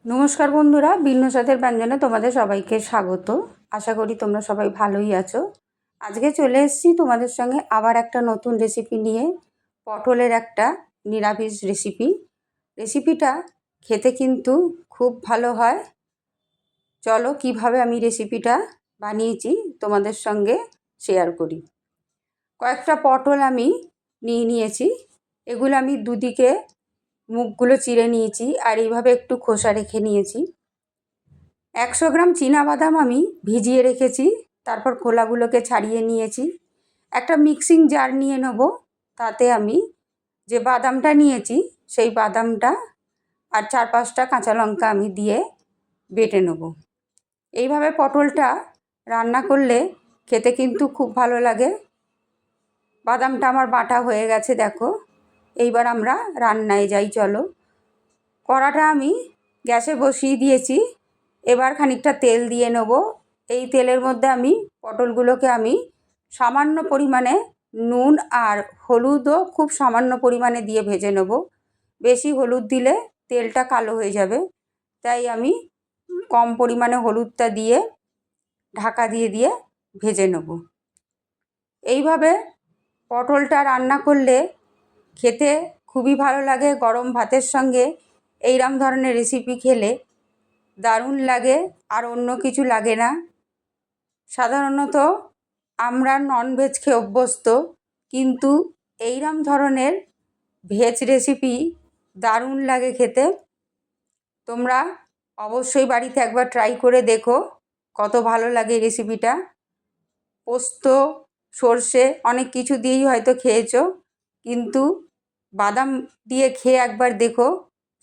নমস্কার বন্ধুরা, বিন্নসাদের ব্যঞ্জনে তোমাদের সবাইকে স্বাগত। আশা করি তোমরা সবাই ভালোই আছো। আজকে চলে এসেছি তোমাদের সঙ্গে আবার একটা নতুন রেসিপি নিয়ে, পটলের একটা নিরামিষ রেসিপি। রেসিপিটা খেতে কিন্তু খুব ভালো হয়। চলো কিভাবে আমি রেসিপিটা বানিয়েছি তোমাদের সঙ্গে শেয়ার করি। কয়েকটা পটল আমি নিয়েছি। এগুলো আমি দুদিকে মুখগুলো চিড়ে নিয়েছি আর এইভাবে একটু খোসা রেখে নিয়েছি। 100 গ্রাম চীনাবাদাম আমি ভিজিয়ে রেখেছি, তারপর খোলাগুলোকে ছাড়িয়ে নিয়েছি। একটা মিক্সিং জার নিয়ে নেব, তাতে আমি যে বাদামটা নিয়েছি সেই বাদামটা আর 4-5টা কাঁচা লঙ্কা আমি দিয়ে বেটে নেব। এইভাবে পটলটা রান্না করলে খেতে কিন্তু খুব ভালো লাগে। বাদামটা আমার বাটা হয়ে গেছে, দেখো। এইবার আমরা রান্নায় যাই, চলো। কড়াটা আমি গ্যাসে বসিয়ে দিয়েছি। এবার খানিকটা তেল দিয়ে নেব। এই তেলের মধ্যে আমি পটলগুলোকে আমি সামান্য পরিমাণে নুন আর হলুদও খুব সামান্য পরিমাণে দিয়ে ভেজে নেব। বেশি হলুদ দিলে তেলটা কালো হয়ে যাবে, তাই আমি কম পরিমাণে হলুদটা দিয়ে ঢাকা দিয়ে দিয়ে ভেজে নেব। এইভাবে পটলটা রান্না করলে খেতে খুবই ভালো লাগে। গরম ভাতের সঙ্গে এইরকম ধরনের রেসিপি খেলে দারুণ লাগে, আর অন্য কিছু লাগে না। সাধারণত আমরা ননভেজ খেয়ে অভ্যস্ত, কিন্তু এইরকম ধরনের ভেজ রেসিপি দারুণ লাগে খেতে। তোমরা অবশ্যই বাড়িতে একবার ট্রাই করে দেখো, কত ভালো লাগে রেসিপিটা। পোস্ত, সর্ষে অনেক কিছু দিয়েই হয়তো খেয়েছো, কিন্তু বাদাম দিয়ে খেয়ে একবার দেখো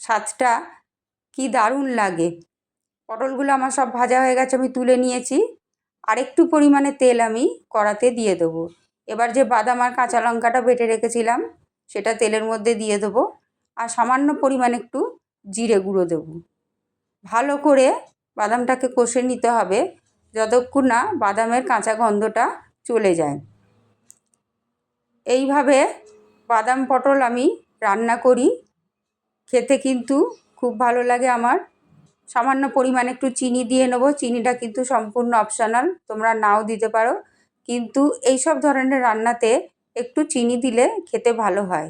স্বাদটা কি দারুণ লাগে। পটলগুলো আমার সব ভাজা হয়ে গেছে, আমি তুলে নিয়েছি। আর একটু পরিমাণে তেল আমি কড়াতে দিয়ে দেবো। এবার যে বাদাম আর কাঁচা লঙ্কাটা বেটে রেখেছিলাম সেটা তেলের মধ্যে দিয়ে দেবো, আর সামান্য পরিমাণে একটু জিরে গুঁড়ো দেবো। ভালো করে বাদামটাকে কষে নিতে হবে যতক্ষণ না বাদামের কাঁচা গন্ধটা চলে যায়। এইভাবে বাদাম পটল আমি রান্না করি, খেতে কিন্তু খুব ভালো লাগে আমার। সামান্য পরিমাণে একটু চিনি দিয়ে নেবো। চিনিটা কিন্তু সম্পূর্ণ অপশনাল, তোমরা নাও দিতে পারো, কিন্তু এইসব ধরনের রান্নাতে একটু চিনি দিলে খেতে ভালো হয়।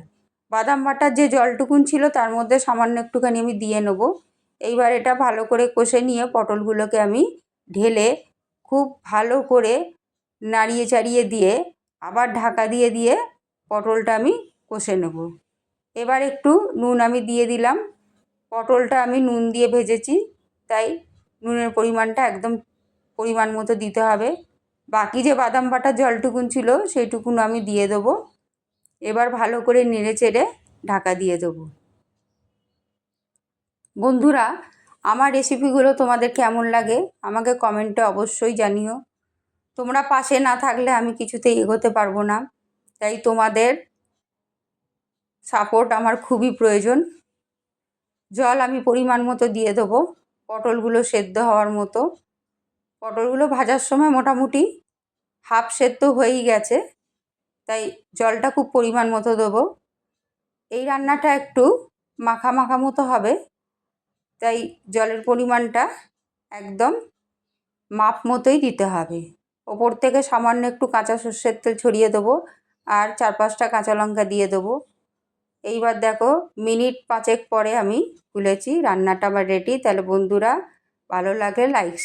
বাদাম বাটার যে জলটুকুন ছিল তার মধ্যে সামান্য একটুখানি আমি দিয়ে নেবো। এইবার এটা ভালো করে কষে নিয়ে পটলগুলোকে আমি ঢেলে খুব ভালো করে নাড়িয়ে চাড়িয়ে দিয়ে আবার ঢাকা দিয়ে দিয়ে পটলটা আমি কষে নেব। এবার একটু নুন আমি দিয়ে দিলাম। পটলটা আমি নুন দিয়ে ভেজেছি, তাই নুনের পরিমাণটা একদম পরিমাণ মতো দিতে হবে। বাকি যে বাদাম বাটার জলটুকুন ছিল সেইটুকুন আমি দিয়ে দেবো। এবার ভালো করে নেড়ে চেড়ে ঢাকা দিয়ে দেবো। বন্ধুরা, আমার রেসিপিগুলো তোমাদের কেমন লাগে আমাকে কমেন্টে অবশ্যই জানিও। তোমরা পাশে না থাকলে আমি কিছুতেই এগোতে পারবো না, তাই তোমাদের সাপোর্ট আমার খুবই প্রয়োজন। জল আমি পরিমাণ মতো দিয়ে দেবো, পটলগুলো সেদ্ধ হওয়ার মতো। পটলগুলো ভাজার সময় মোটামুটি হাফ সেদ্ধ হয়েই গেছে, তাই জলটা খুব পরিমাণ মতো দেবো। এই রান্নাটা একটু মাখা মাখা মতো হবে, তাই জলের পরিমাণটা একদম মাপ মতোই দিতে হবে। ওপর থেকে সামান্য একটু কাঁচা সর্ষের তেল ছড়িয়ে দেবো, আর 4-5টা কাঁচা লঙ্কা দিয়ে দেবো। এইবার দেখো মিনিট 5 পরে আমি খুলেছি, রান্নাটা আমার রেডি। তাহলে বন্ধুরা, ভালো লাগলে লাইক